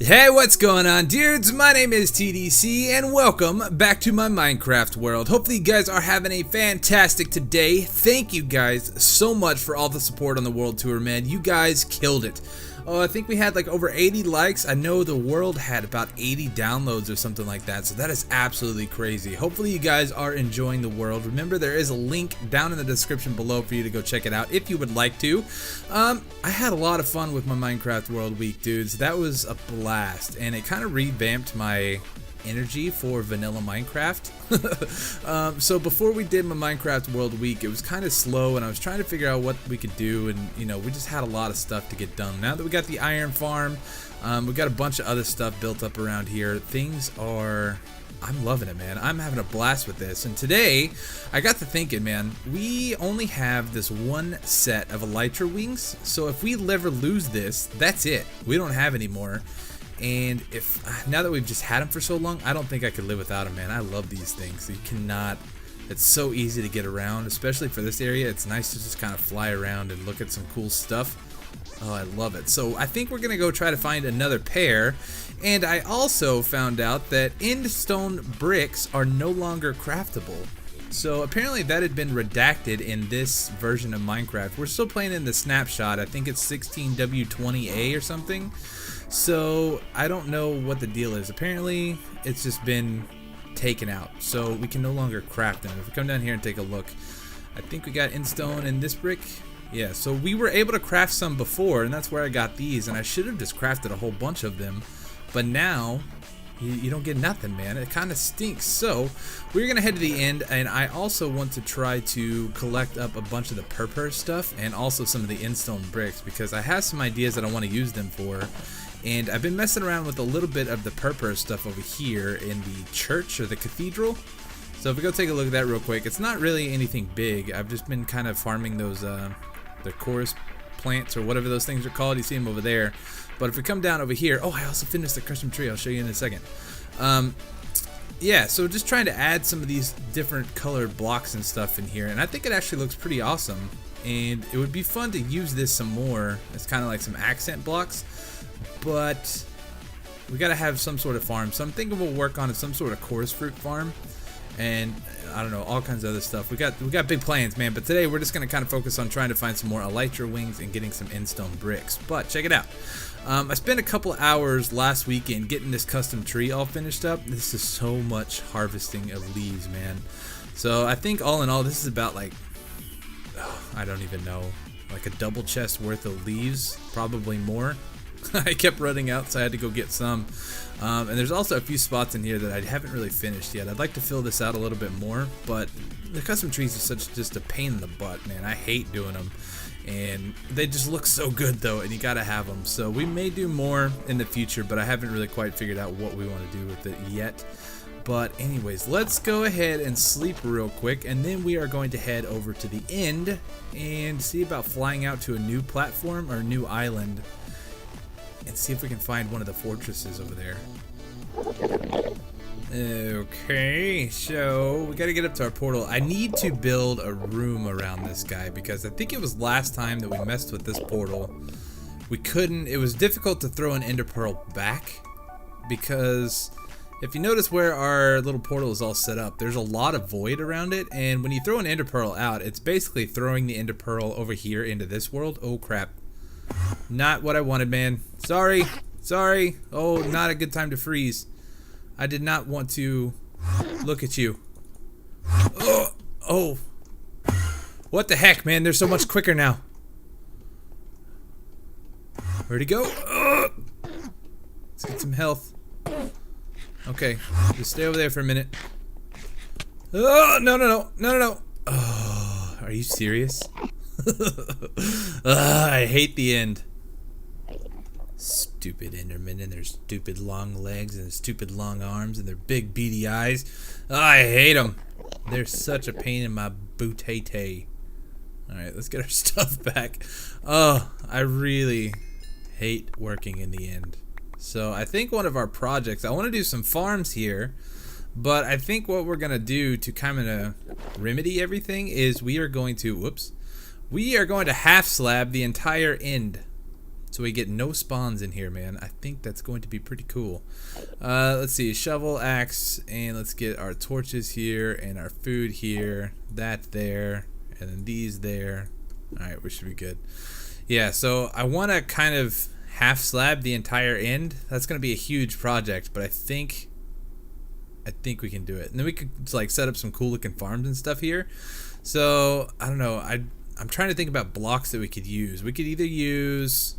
Hey, what's going on, dudes? My name is TDC and welcome back to my Minecraft world. Hopefully you guys are having a fantastic today. Thank you guys so much for all the support on the world tour, man. You guys killed it. Oh, I think we had like over 80 likes. I know the world had about 80 downloads or something like that, so that is absolutely crazy. Hopefully you guys are enjoying the world. Remember, there is a link down in the description below for you to go check it out if you would like to. I had a lot of fun with my Minecraft World Week, dudes. That was a blast, and it kind of revamped my energy for vanilla Minecraft. So before we did my Minecraft World Week, it was kind of slow and I was trying to figure out what we could do, and you know, we just had a lot of stuff to get done. Now that we got the iron farm, we got a bunch of other stuff built up around here. I'm loving it, man. I'm having a blast with this. And today I got to thinking, man, we only have this one set of elytra wings, so if we ever lose this, that's it. We don't have any more. And now that we've just had them for so long, I don't think I could live without them, man. I love these things. You cannot. It's so easy to get around, especially for this area. It's nice to just kind of fly around and look at some cool stuff. Oh, I love it. So I think we're gonna go try to find another pair. And I also found out that end stone bricks are no longer craftable. So apparently that had been redacted in this version of Minecraft. We're still playing in the snapshot. I think it's 16W20A or something. So I don't know what the deal is. Apparently it's just been taken out, so we can no longer craft them. If we come down here and take a look, I think we got end stone in this brick. Yeah, so we were able to craft some before, and that's where I got these, and I should have just crafted a whole bunch of them, but now you don't get nothing, man. It kind of stinks. So we're gonna head to the end, and I also want to try to collect up a bunch of the purple stuff and also some of the end stone bricks, because I have some ideas that I want to use them for. And I've been messing around with a little bit of the purple stuff over here in the church or the cathedral. So if we go take a look at that real quick, it's not really anything big. I've just been kind of farming those the chorus plants or whatever those things are called. You see them over there. But if we come down over here, oh, I also finished the custom tree. I'll show you in a second. Yeah, so just trying to add some of these different colored blocks and stuff in here, and I think it actually looks pretty awesome. And it would be fun to use this some more. It's kind of like some accent blocks. But we gotta have some sort of farm, so I'm thinking we'll work on some sort of chorus fruit farm, and I don't know, all kinds of other stuff. We got big plans, man. But today we're just gonna kind of focus on trying to find some more elytra wings and getting some end stone bricks. But check it out. I spent a couple hours last weekend getting this custom tree all finished up. This is so much harvesting of leaves, man. So I think all in all, this is about like, I don't even know, like a double chest worth of leaves, probably more. I kept running out, so I had to go get some. And there's also a few spots in here that I haven't really finished yet. I'd like to fill this out a little bit more, but the custom trees are just a pain in the butt, man. I hate doing them. And they just look so good, though, and you gotta have them. So we may do more in the future, but I haven't really quite figured out what we want to do with it yet. But anyways, let's go ahead and sleep real quick, and then we are going to head over to the end and see about flying out to a new platform or a new island and see if we can find one of the fortresses over there. Okay, so we gotta get up to our portal. I need to build a room around this guy, because I think it was last time that we messed with this portal. We couldn't, it was difficult to throw an ender pearl back, because if you notice where our little portal is all set up, there's a lot of void around it, and when you throw an ender pearl out, it's basically throwing the ender pearl over here into this world. Oh crap. Not what I wanted, man. Sorry. Sorry. Oh, not a good time to freeze. I did not want to look at you. Oh. Oh. What the heck, man? They're so much quicker now. Where'd he go? Let's get some health. Okay. Just stay over there for a minute. Oh, no, no, no. No, no, no. Oh, are you serious? I hate the end. Stupid Endermen and their stupid long legs and their stupid long arms and their big beady eyes. I hate them. They're such a pain in my bootay. Alright, let's get our stuff back. Oh, I really hate working in the end. So I think one of our projects, I want to do some farms here, but I think what we're going to do to kind of remedy everything is we are going to, we are going to half slab the entire end. So we get no spawns in here, man. I think that's going to be pretty cool. Let's see, shovel, axe, and let's get our torches here and our food here. That there, and then these there. Alright, we should be good. Yeah, so I want to kind of half slab the entire end. That's going to be a huge project, but I think we can do it. And then we could like set up some cool looking farms and stuff here. So I don't know. I'm trying to think about blocks that we could use. We could either use.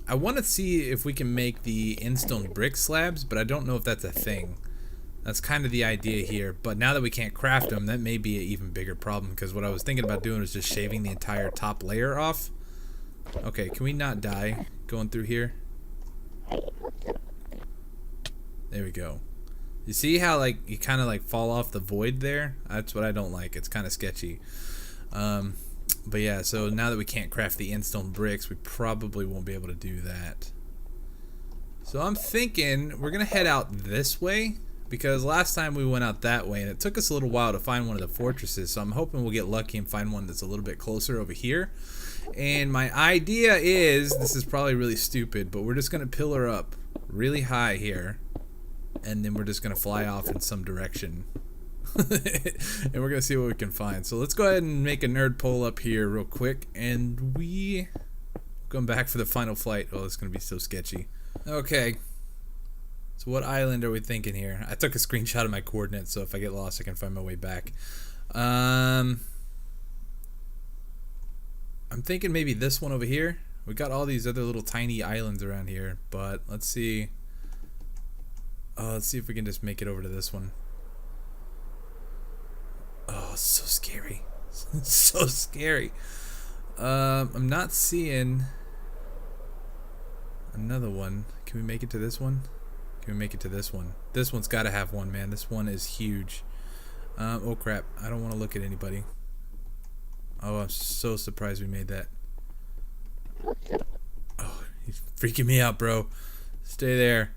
I want to see if we can make the endstone brick slabs, but I don't know if that's a thing. That's kind of the idea here. But now that we can't craft them, that may be an even bigger problem. Because what I was thinking about doing was just shaving the entire top layer off. Okay, can we not die going through here? There we go. You see how like you kind of like fall off the void there? That's what I don't like. It's kind of sketchy. But yeah, so now that we can't craft the endstone bricks, we probably won't be able to do that. So I'm thinking we're gonna head out this way, because last time we went out that way and it took us a little while to find one of the fortresses. So I'm hoping we'll get lucky and find one that's a little bit closer over here. And my idea is, this is probably really stupid, but we're just gonna pillar up really high here, and then we're just gonna fly off in some direction. And we're gonna see what we can find. So let's go ahead and make a nerd poll up here real quick, and we come back for the final flight. Oh, it's gonna be so sketchy. Okay, so what island are we thinking here? I took a screenshot of my coordinates, so if I get lost I can find my way back. I'm thinking maybe this one over here. We got all these other little tiny islands around here, but let's see. Let's see if we can just make it over to this one. Oh, it's so scary. It's so scary. I'm not seeing another one. Can we make it to this one? Can we make it to this one? This one's got to have one, man. This one is huge. Oh crap. I don't want to look at anybody. Oh, I'm so surprised we made that. Oh, he's freaking me out, bro. Stay there.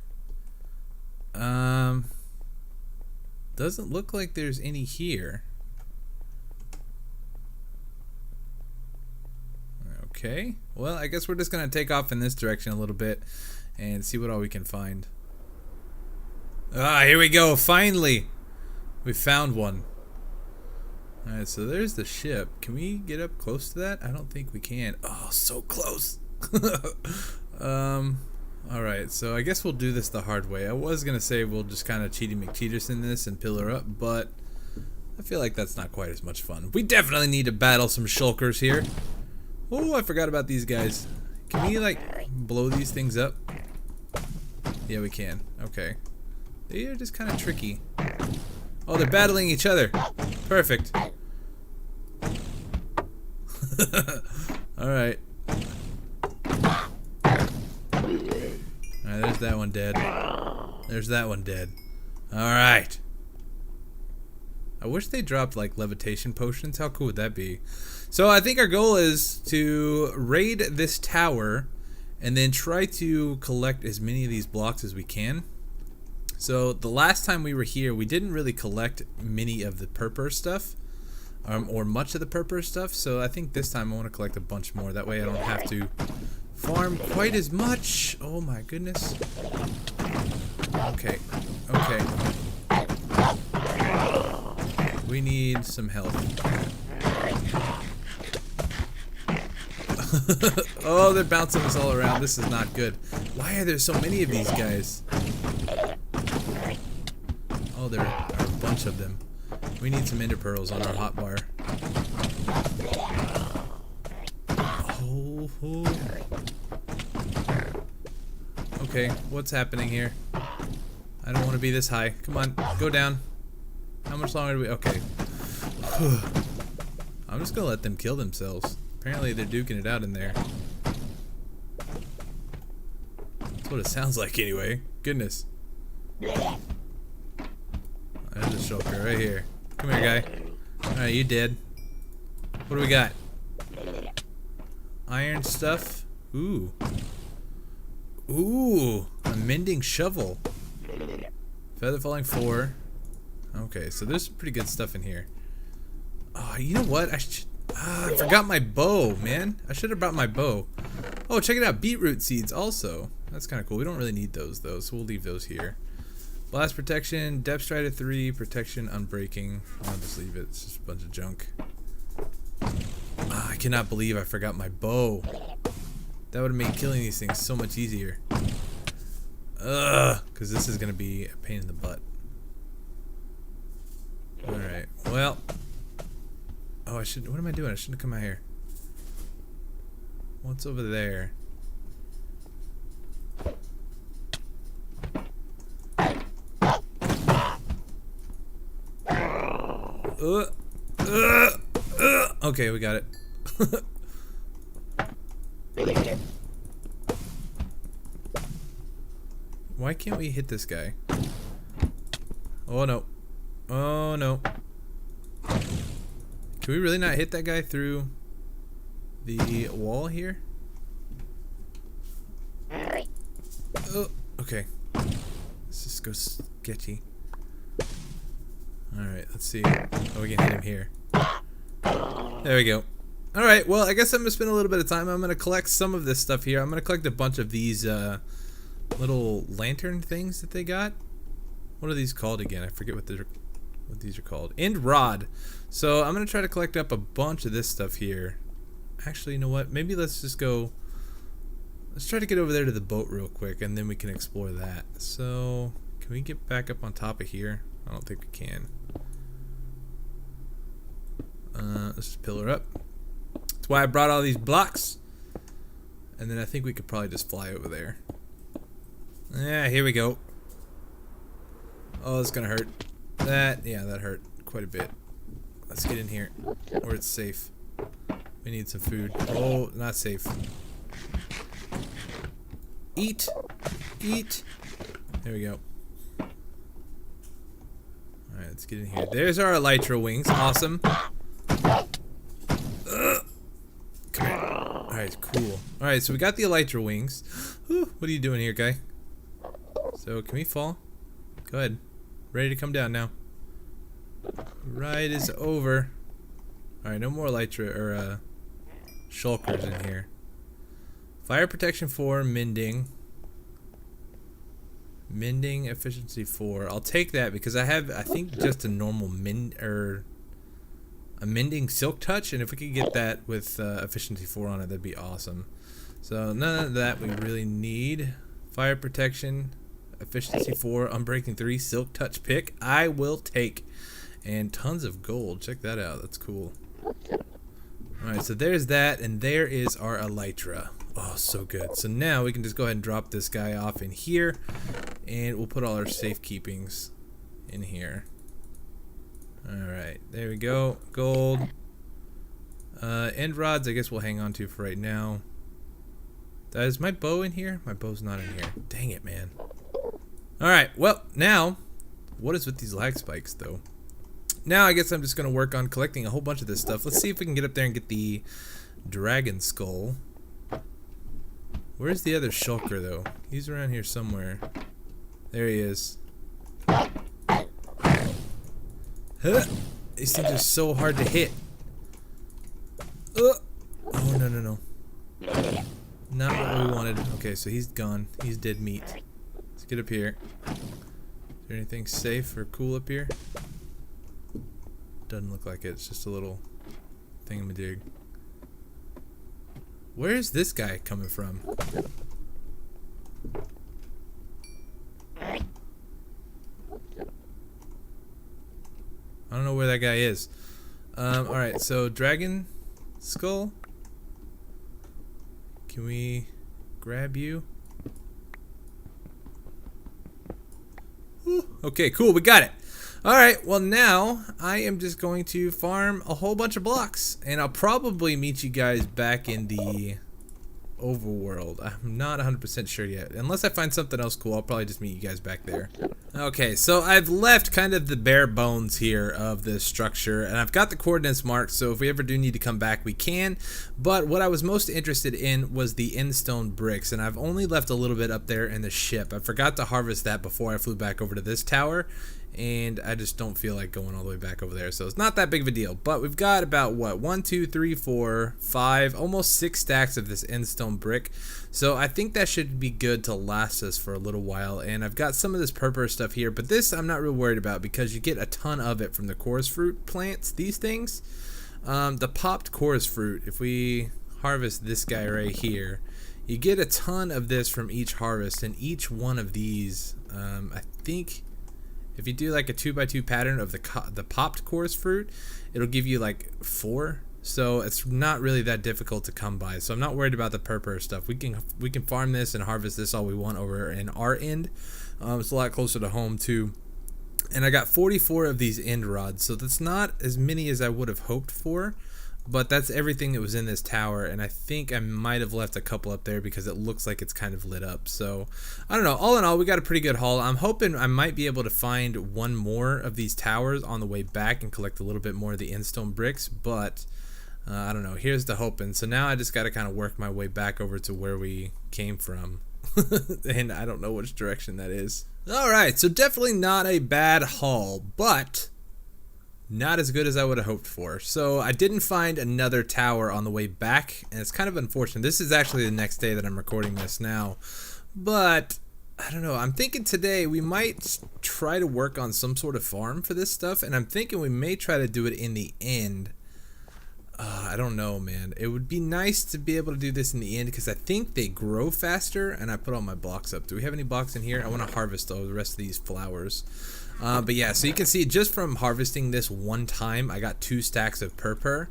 Doesn't look like there's any here. Okay. Well, I guess we're just gonna take off in this direction a little bit and see what all we can find. Ah, here we go. Finally, we found one. Alright, so there's the ship. Can we get up close to that? I don't think we can. Oh, so close. Alright, so I guess we'll do this the hard way. I was gonna say we'll just kind of cheaty McCheaterson this and pillar up, but I feel like that's not quite as much fun. We definitely need to battle some shulkers here. Oh, I forgot about these guys. Can we like blow these things up? Yeah, we can. Okay. They are just kind of tricky. Oh, they're battling each other. Perfect. Alright. Alright, there's that one dead. There's that one dead. Alright. I wish they dropped like levitation potions. How cool would that be? So I think our goal is to raid this tower and then try to collect as many of these blocks as we can. So the last time we were here, we didn't really collect many of the purple stuff, or much of the purple stuff. So I think this time I want to collect a bunch more. That way I don't have to farm quite as much. Oh my goodness. Okay. Okay. We need some help. Oh, they're bouncing us all around. This is not good. Why are there so many of these guys? Oh, there are a bunch of them. We need some ender pearls on our hotbar. Oh, oh. Okay, what's happening here? I don't want to be this high. Come on, go down. How much longer do we... Okay. I'm just gonna let them kill themselves. Apparently they're duking it out in there. That's what it sounds like anyway. Goodness. There's a shulker right here. Come here, guy. Alright, you dead. What do we got? Iron stuff. Ooh. Ooh. A mending shovel. Feather falling 4. Okay, so there's some pretty good stuff in here. Oh, you know what? I forgot my bow, man. I should have brought my bow. Oh, check it out. Beetroot seeds also. That's kind of cool. We don't really need those though, so we'll leave those here. Blast protection, depth stride of 3, protection, unbreaking. I'll just leave it. It's just a bunch of junk. I cannot believe I forgot my bow. That would have made killing these things so much easier. Because this is going to be a pain in the butt. Alright, well. Oh, I should. What am I doing? I shouldn't have come out here. What's over there? Okay, we got it. Why can't we hit this guy? Oh no. Oh no. Can we really not hit that guy through the wall here? Oh, okay. Let's just go sketchy. Alright, let's see. Oh, we can hit him here. There we go. Alright, well, I guess I'm going to spend a little bit of time. I'm going to collect some of this stuff here. I'm going to collect a bunch of these little lantern things that they got. What are these called again? I forget what these are called. End rod. So I'm going to try to collect up a bunch of this stuff here. Actually, you know what? Maybe let's just go... Let's try to get over there to the boat real quick, and then we can explore that. So, can we get back up on top of here? I don't think we can. Let's just pillar up. That's why I brought all these blocks. And then I think we could probably just fly over there. Yeah, here we go. Oh, it's gonna hurt. Yeah, that hurt quite a bit. Let's get in here, where it's safe. We need some food. Oh, not safe. Eat. Eat. There we go. Alright, let's get in here. There's our elytra wings. Awesome. Come here. Alright, cool. Alright, so we got the elytra wings. Whew, what are you doing here, guy? So, can we fall? Go ahead. Ready to come down now. Ride is over. Alright, no more elytra or shulkers in here. Fire protection 4, mending. Mending efficiency 4. I'll take that because I have, I think, just a normal a mending silk touch, and if we could get that with efficiency 4 on it, that'd be awesome. So none of that we really need. Fire protection, efficiency 4, unbreaking 3, silk touch pick. I will take, and tons of gold. Check that out. That's cool. Alright, so there's that, and there is our elytra. Oh, so good. So now we can just go ahead and drop this guy off in here, and we'll put all our safekeepings in here. Alright, there we go. Gold. End rods, I guess we'll hang on to for right now. Is my bow in here? My bow's not in here. Dang it, man. Alright, well, now, what is with these lag spikes, though? Now, I guess I'm just going to work on collecting a whole bunch of this stuff. Let's see if we can get up there and get the dragon skull. Where's the other shulker, though? He's around here somewhere. There he is. Huh. These things are so hard to hit. Oh, no, no, no. Not what we wanted. Okay, so he's gone. He's dead meat. Let's get up here. Is there anything safe or cool up here? Doesn't look like it. It's just a little thingamajig. Where is this guy coming from? I don't know where that guy is. Alright, so dragon skull. Can we grab you? Whew. Okay, cool, we got it. Alright, well now I am just going to farm a whole bunch of blocks, and I'll probably meet you guys back in the Overworld. I'm not 100% sure yet. Unless I find something else cool, I'll probably just meet you guys back there. Okay, so I've left kind of the bare bones here of this structure, and I've got the coordinates marked, so if we ever do need to come back, we can. But what I was most interested in was the endstone bricks, and I've only left a little bit up there in the ship. I forgot to harvest that before I flew back over to this tower, and I just don't feel like going all the way back over there, so it's not that big of a deal. But we've got about what, 1 2 3 4 5, almost 6 stacks of this endstone brick, so I think that should be good to last us for a little while. And I've got some of this purple stuff here, but this I'm not real worried about because you get a ton of it from the chorus fruit plants, these things. The popped chorus fruit, if we harvest this guy right here, you get a ton of this from each harvest, and each one of these, I think if you do like a 2x2 pattern of the popped chorus fruit, it'll give you like 4. So it's not really that difficult to come by. So I'm not worried about the purple stuff. We can farm this and harvest this all we want over in our end. It's a lot closer to home too. And I got 44 of these end rods, so that's not as many as I would have hoped for. But that's everything that was in this tower, and I think I might have left a couple up there because it looks like it's kind of lit up. So I don't know, all in all we got a pretty good haul. I'm hoping I might be able to find one more of these towers on the way back and collect a little bit more of the endstone bricks, but I don't know, here's the hoping. So now I just got to kind of work my way back over to where we came from. And I don't know which direction that is. Alright, so definitely not a bad haul, but not as good as I would have hoped for. So I didn't find another tower on the way back, and it's kind of unfortunate. This is actually the next day that I'm recording this now, but I don't know, I'm thinking today we might try to work on some sort of farm for this stuff, and I'm thinking we may try to do it in the end. I don't know, man. It would be nice to be able to do this in the end because I think they grow faster, and I put all my blocks up. Do we have any blocks in here? I want to harvest though the rest of these flowers. But yeah, so you can see just from harvesting this one time, I got 2 stacks of purple,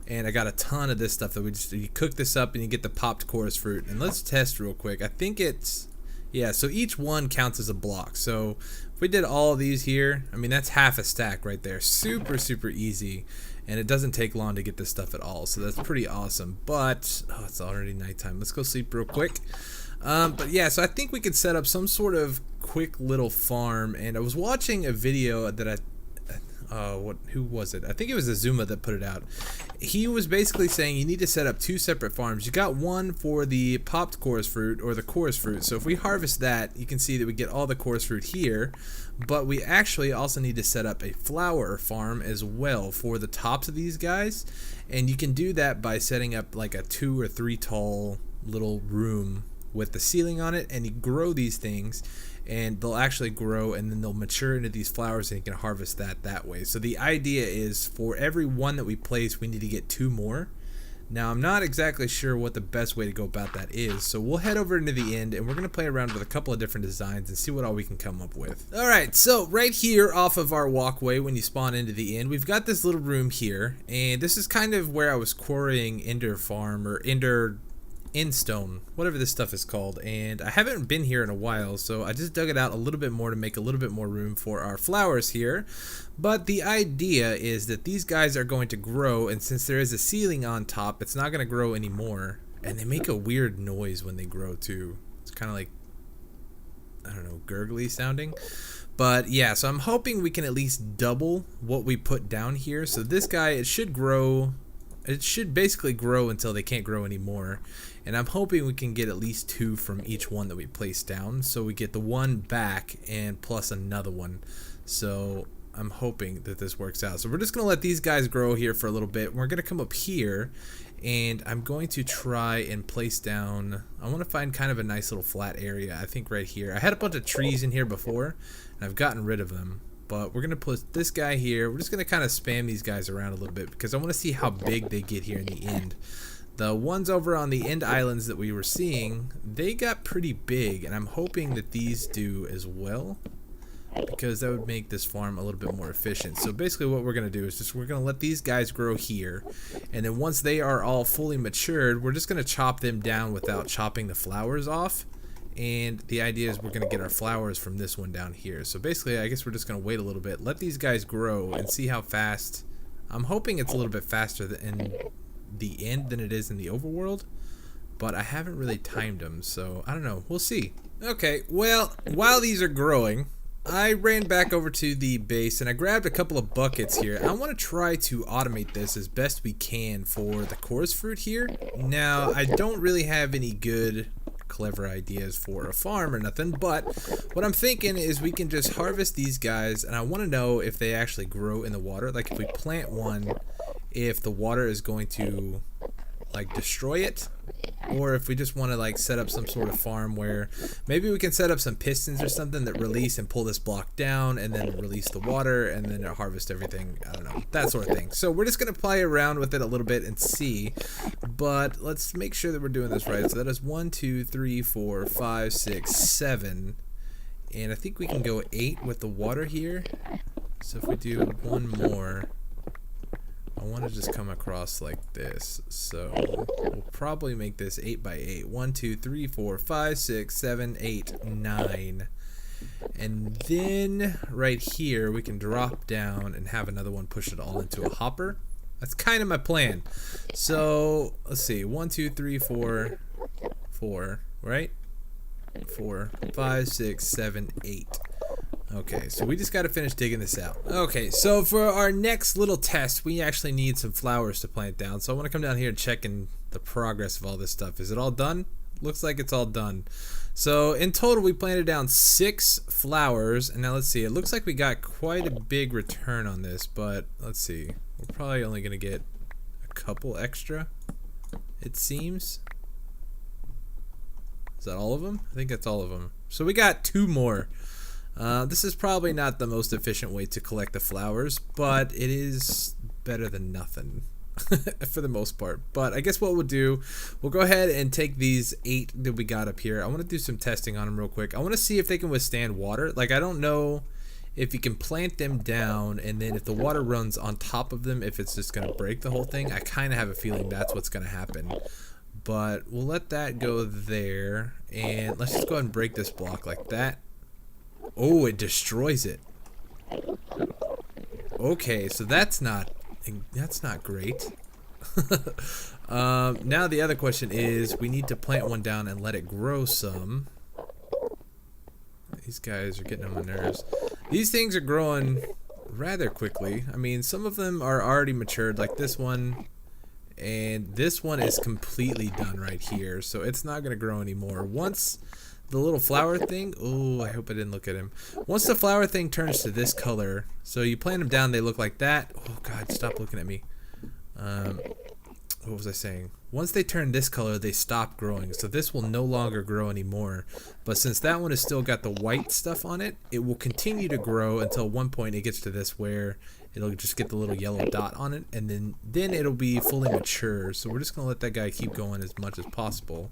and I got a ton of this stuff that you cook this up and you get the popped chorus fruit. And let's test real quick. I think it's, yeah, so each one counts as a block. So if we did all of these here, I mean, that's half a stack right there. Super, super easy. And it doesn't take long to get this stuff at all. So that's pretty awesome. But, oh, it's already nighttime. Let's go sleep real quick. But yeah, so I think we could set up some sort of quick little farm. And I was watching a video that who was it? I think it was Azuma that put it out. He was basically saying you need to set up 2 separate farms. You got one for the popped chorus fruit or the chorus fruit. So if we harvest that, you can see that we get all the chorus fruit here. But we actually also need to set up a flower farm as well for the tops of these guys. And you can do that by setting up like a 2 or 3 tall little room with the ceiling on it, and you grow these things and they'll actually grow and then they'll mature into these flowers, and you can harvest that way. So the idea is for every one that we place, we need to get 2 more. Now I'm not exactly sure what the best way to go about that is, so we'll head over into the end and we're going to play around with a couple of different designs and see what all we can come up with. Alright, so right here off of our walkway when you spawn into the end, we've got this little room here, and this is kind of where I was quarrying Ender Farm or Ender Endstone, whatever this stuff is called, and I haven't been here in a while, so I just dug it out a little bit more to make a little bit more room for our flowers here. But the idea is that these guys are going to grow, and since there is a ceiling on top, it's not going to grow anymore. And they make a weird noise when they grow too. It's kind of like, I don't know, gurgly sounding. But yeah, so I'm hoping we can at least double what we put down here. So this guy, it should grow. It should basically grow until they can't grow anymore. And I'm hoping we can get at least 2 from each one that we place down. So we get the one back and plus another one. So I'm hoping that this works out. So we're just going to let these guys grow here for a little bit. We're going to come up here and I'm going to try and place down, I want to find kind of a nice little flat area. I think right here. I had a bunch of trees in here before and I've gotten rid of them. But we're going to put this guy here. We're just going to kind of spam these guys around a little bit because I want to see how big they get here in the end. The ones over on the end islands that we were seeing, they got pretty big, and I'm hoping that these do as well, because that would make this farm a little bit more efficient. So basically what we're going to do is just we're going to let these guys grow here, and then once they are all fully matured, we're just going to chop them down without chopping the flowers off. And the idea is we're going to get our flowers from this one down here. So basically I guess we're just going to wait a little bit, let these guys grow, and see how fast. I'm hoping it's a little bit faster in the end than it is in the overworld, but I haven't really timed them, so I don't know, we'll see. Okay, well, while these are growing, I ran back over to the base and I grabbed a couple of buckets here. I want to try to automate this as best we can for the chorus fruit here. Now I don't really have any good clever ideas for a farm or nothing, but what I'm thinking is we can just harvest these guys, and I want to know if they actually grow in the water. Like if we plant one, if the water is going to like destroy it, or if we just want to like set up some sort of farm where maybe we can set up some pistons or something that release and pull this block down and then release the water and then harvest everything. I don't know, that sort of thing. So we're just gonna play around with it a little bit and see, but let's make sure that we're doing this right. So that is 1 2 3 4 5 6 7, and I think we can go 8 with the water here. So if we do one more, I want to just come across like this, so we'll probably make this 8 by 8. 1 2 3 4 5 6 7 8 9, and then right here we can drop down and have another one push it all into a hopper. That's kind of my plan. So let's see, 1 2 3 4 4, right? 4 5 6 7 8. Okay, so we just got to finish digging this out. Okay, so for our next little test, we actually need some flowers to plant down. So I want to come down here and check in the progress of all this stuff. Is it all done? Looks like it's all done. So in total, we planted down 6 flowers. And now let's see. It looks like we got quite a big return on this, but let's see. We're probably only going to get a couple extra, it seems. Is that all of them? I think that's all of them. So we got 2 more. This is probably not the most efficient way to collect the flowers, but it is better than nothing for the most part. But I guess what we'll do, we'll go ahead and take these 8 that we got up here. I want to do some testing on them real quick. I want to see if they can withstand water. Like, I don't know if you can plant them down and then if the water runs on top of them, if it's just going to break the whole thing. I kind of have a feeling that's what's going to happen. But we'll let that go there, and let's just go ahead and break this block like that. Oh, it destroys it. Okay, so that's not great. Now the other question is, we need to plant one down and let it grow some. These guys are getting on my nerves. These things are growing rather quickly. I mean, some of them are already matured, like this one. And this one is completely done right here, so it's not going to grow anymore. Once the little flower thing, oh, I hope I didn't look at him. Once the flower thing turns to this color, so you plant them down, they look like that. Oh God, stop looking at me. What was I saying? Once they turn this color, they stop growing. So this will no longer grow anymore. But since that one has still got the white stuff on it, it will continue to grow until one point it gets to this where it'll just get the little yellow dot on it, and then it'll be fully mature. So we're just gonna let that guy keep going as much as possible.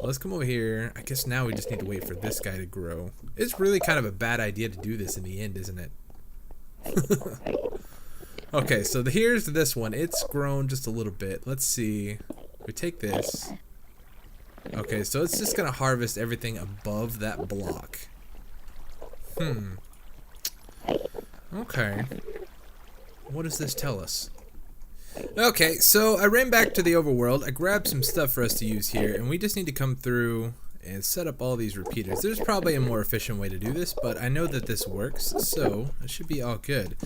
Let's come over here. I guess now we just need to wait for this guy to grow. It's really kind of a bad idea to do this in the end, isn't it? Okay, so here's this one. It's grown just a little bit. Let's see. We take this. Okay, so it's just gonna harvest everything above that block. Okay. What does this tell us? Okay, so I ran back to the overworld. I grabbed some stuff for us to use here, and we just need to come through and set up all these repeaters. There's probably a more efficient way to do this, but I know that this works, so it should be all good.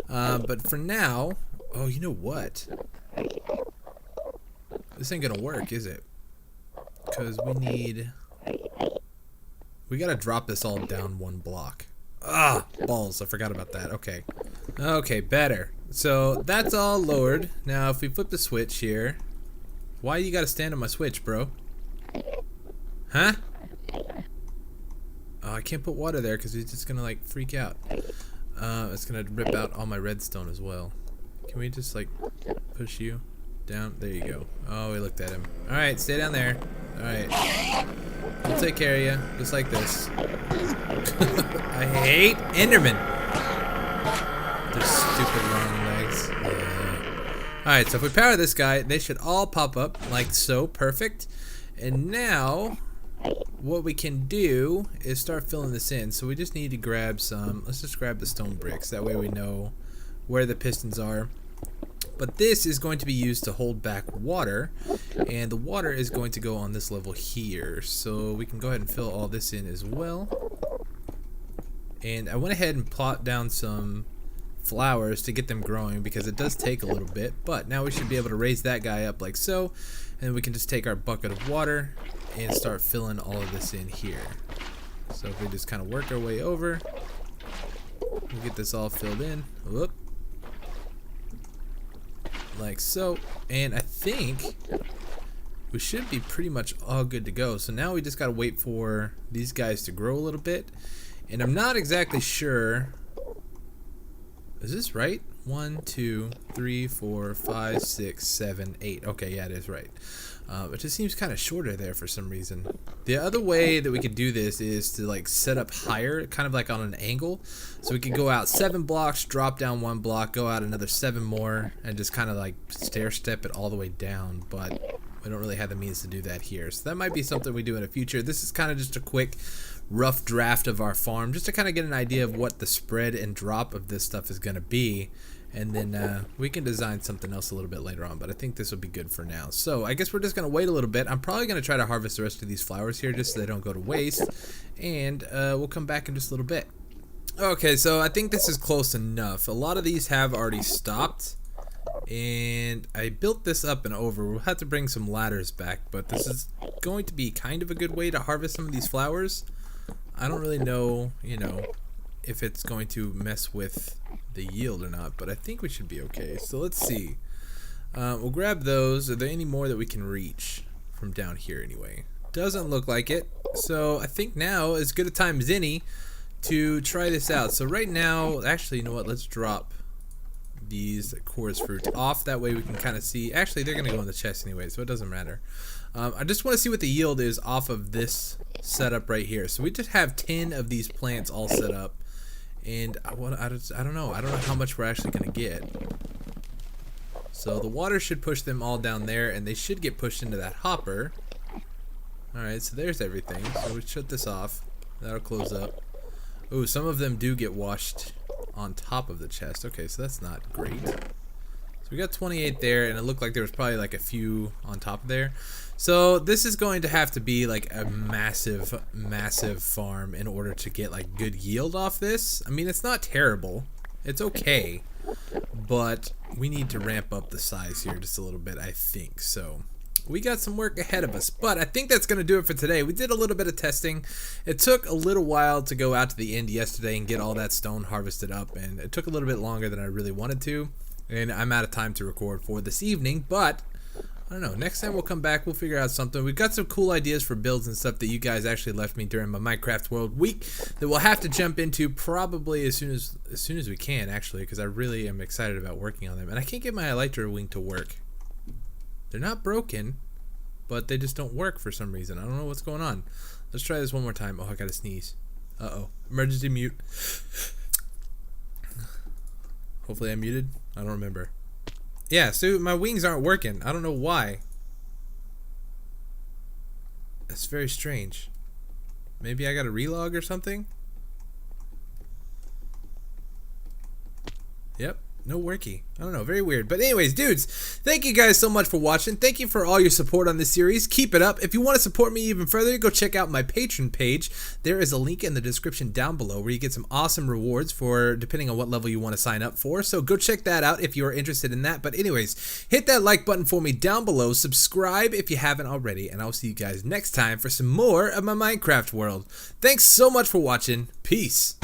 But for now, oh, you know what? This ain't gonna work, is it? Because we gotta drop this all down one block. Ah, balls, I forgot about that. Okay. Okay, better. So that's all lowered. Now if we flip the switch here, why you gotta stand on my switch, bro? Huh? Oh, I can't put water there because he's just gonna like freak out. It's gonna rip out all my redstone as well. Can we just like push you down? There you go. Oh, we looked at him. Alright, stay down there. Alright. We'll take care of you, just like this. I hate Enderman. Their stupid long legs. Yeah. Alright, so if we power this guy, they should all pop up like so. Perfect. And now what we can do is start filling this in. So we just need to grab some, let's just grab the stone bricks. That way we know where the pistons are. But this is going to be used to hold back water, and the water is going to go on this level here. So we can go ahead and fill all this in as well. And I went ahead and plot down some flowers to get them growing, because it does take a little bit. But now we should be able to raise that guy up like so, and we can just take our bucket of water and start filling all of this in here. So if we just kind of work our way over, we'll get this all filled in. Whoop. Like so. And I think we should be pretty much all good to go. So now we just gotta wait for these guys to grow a little bit. And I'm not exactly sure. Is this right? 1, 2, 3, 4, 5, 6, 7, 8. Okay, yeah, it is right. It just seems kind of shorter there for some reason. The other way that we could do this is to like set up higher, kind of like on an angle. So we could go out 7 blocks, drop down 1 block, go out another 7 more, and just kind of like stair step it all the way down. But we don't really have the means to do that here. So that might be something we do in the future. This is kind of just a quick rough draft of our farm, just to kind of get an idea of what the spread and drop of this stuff is going to be. And then we can design something else a little bit later on, but I think this will be good for now. So I guess we're just going to wait a little bit. I'm probably going to try to harvest the rest of these flowers here just so they don't go to waste. And we'll come back in just a little bit. Okay, so I think this is close enough. A lot of these have already stopped. And I built this up and over. We'll have to bring some ladders back, but this is going to be kind of a good way to harvest some of these flowers. I don't really know, you know, if it's going to mess with the yield or not, but I think we should be okay. So let's see. We'll grab those. Are there any more that we can reach from down here anyway? Doesn't look like it. So I think now is as good a time as any to try this out. So right now, actually, you know what? Let's drop these chorus fruit off. That way we can kind of see. Actually, they're going to go in the chest anyway, so it doesn't matter. I just want to see what the yield is off of this setup right here. So we just have 10 of these plants all set up. And I don't know how much we're actually going to get. So the water should push them all down there, and they should get pushed into that hopper. Alright, so there's everything. So we shut this off. That'll close up. Ooh, some of them do get washed on top of the chest. Okay, so that's not great. So we got 28 there, and it looked like there was probably like a few on top of there. So this is going to have to be like a massive, massive farm in order to get like good yield off this. I mean, it's not terrible. It's okay. But we need to ramp up the size here just a little bit, I think. So we got some work ahead of us. But I think that's going to do it for today. We did a little bit of testing. It took a little while to go out to the end yesterday and get all that stone harvested up. And it took a little bit longer than I really wanted to. And I'm out of time to record for this evening. But I don't know. Next time we'll come back. We'll figure out something. We've got some cool ideas for builds and stuff that you guys actually left me during my Minecraft World week that we'll have to jump into probably as soon as we can, actually, because I really am excited about working on them. And I can't get my elytra wing to work. They're not broken, but they just don't work for some reason. I don't know what's going on. Let's try this one more time. Oh, I gotta sneeze. Uh-oh. Emergency mute. Hopefully I'm muted. I don't remember. Yeah, so my wings aren't working. I don't know why. That's very strange. Maybe I got a relog or something? Yep. No worky. I don't know. Very weird. But anyways, dudes, thank you guys so much for watching. Thank you for all your support on this series. Keep it up. If you want to support me even further, go check out my Patreon page. There is a link in the description down below where you get some awesome rewards for depending on what level you want to sign up for. So go check that out if you're interested in that. But anyways, hit that like button for me down below. Subscribe if you haven't already. And I'll see you guys next time for some more of my Minecraft world. Thanks so much for watching. Peace.